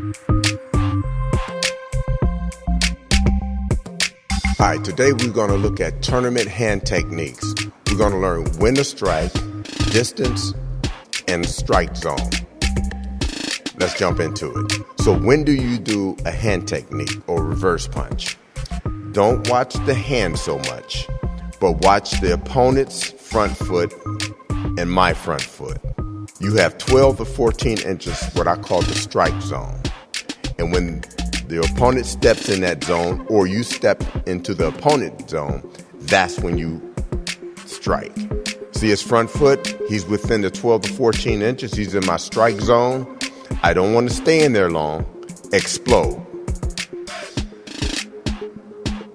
All right, today we're going to look at tournament hand techniques. We're going to learn when to strike, distance, and strike zone. Let's jump into it. So when do you do a hand technique or reverse punch? Don't watch the hand so much, but watch the opponent's front foot and my front foot. You have 12 to 14 inches, what I call the strike zone. And when the opponent steps in that zone or you step into the opponent's zone, that's when you strike. See his front foot? He's within the 12 to 14 inches. He's in my strike zone. I don't want to stay in there long. Explode.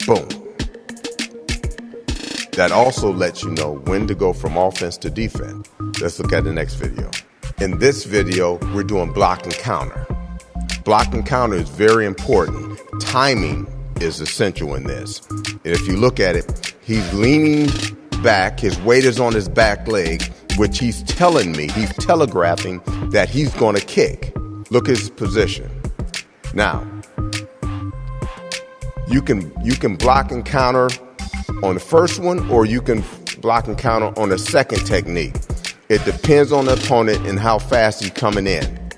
Boom. That also lets you know when to go from offense to defense. Let's look at the next video. In this video, we're doing block and counter. Block and counter is very important. Timing is essential in this. And if you look at it, he's leaning back. His weight is on his back leg, which he's telling me, he's telegraphing that he's going to kick. Look at his position. Now, you can block and counter on the first one, or you can block and counter on the second technique. It depends on the opponent and how fast he's coming in.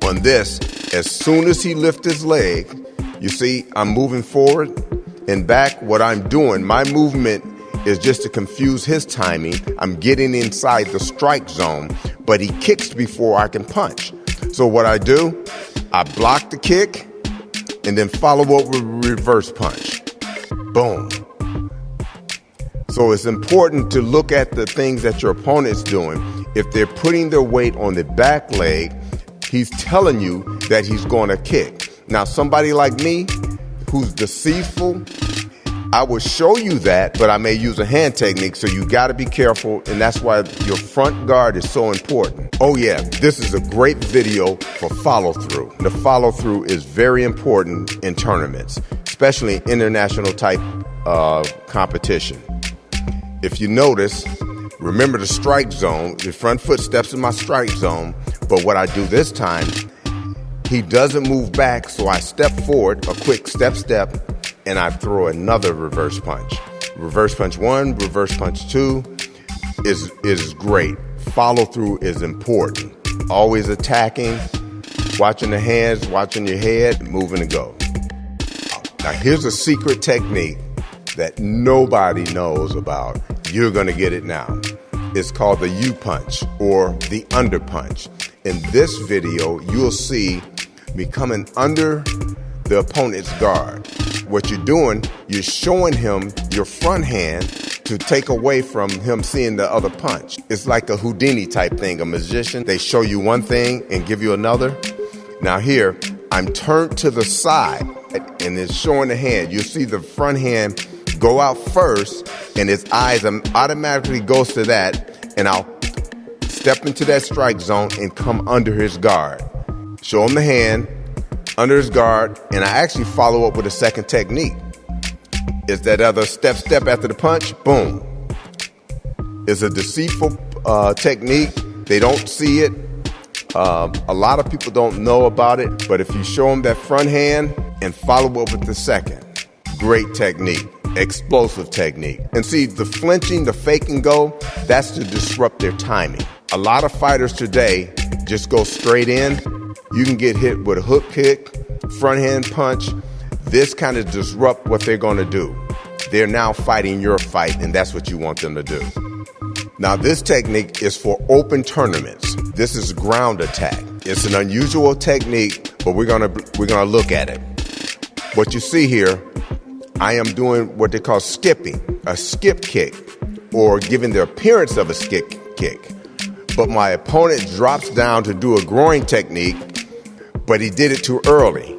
On this, as soon as he lifts his leg, you see I'm moving forward and back. What I'm doing, my movement is just to confuse his timing. I'm getting inside the strike zone, but he kicks before I can punch. So what I do, I block the kick and then follow up with reverse punch. Boom. So it's important to look at the things that your opponent's doing. If they're putting their weight on the back leg, he's telling you that he's going to kick. Now, somebody like me who's deceitful, I will show you that, but I may use a hand technique, so you got to be careful, and that's why your front guard is so important. Oh yeah, this is a great video for follow-through. The follow-through is very important in tournaments, especially international type competition. If you notice, remember the strike zone. The front foot steps in my strike zone, but what I do this time, he doesn't move back, so I step forward, a quick step, and I throw another reverse punch. Reverse punch 1, reverse punch 2 is great. Follow through is important. Always attacking, watching the hands, watching your head, moving to go. Now here's a secret technique that nobody knows about. You're gonna get it now. It's called the U punch or the under punch. In this video, you'll see me coming under the opponent's guard. What you're doing, you're showing him your front hand to take away from him seeing the other punch. It's like a Houdini type thing, a magician. They show you one thing and give you another. Now here, I'm turned to the side and it's showing the hand. You see the front hand go out first and his eyes automatically goes to that, and I'll step into that strike zone and come under his guard. Show him the hand, under his guard, and I actually follow up with a second technique. It's that other step after the punch, boom. It's a deceitful technique. They don't see it. A lot of people don't know about it, but if you show them that front hand and follow up with the second, great technique, explosive technique. And see, the flinching, the fake and go, that's to disrupt their timing. A lot of fighters today just go straight in. You can get hit with a hook kick, front hand punch. This kind of disrupt what they're going to do. They're now fighting your fight, and that's what you want them to do. Now, this technique is for open tournaments. This is ground attack. It's an unusual technique, but we're gonna look at it. What you see here, I am doing what they call skipping, a skip kick, or giving the appearance of a skip kick. But my opponent drops down to do a groin technique, but he did it too early.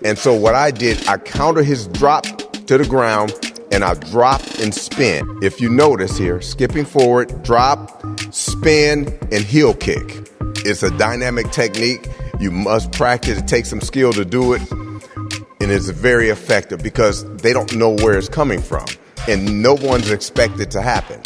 And so what I did, I counter his drop to the ground, and I drop and spin. If you notice here, skipping forward, drop, spin, and heel kick. It's a dynamic technique. You must practice. It takes some skill to do it. And it's very effective because they don't know where it's coming from. And no one's expected to happen.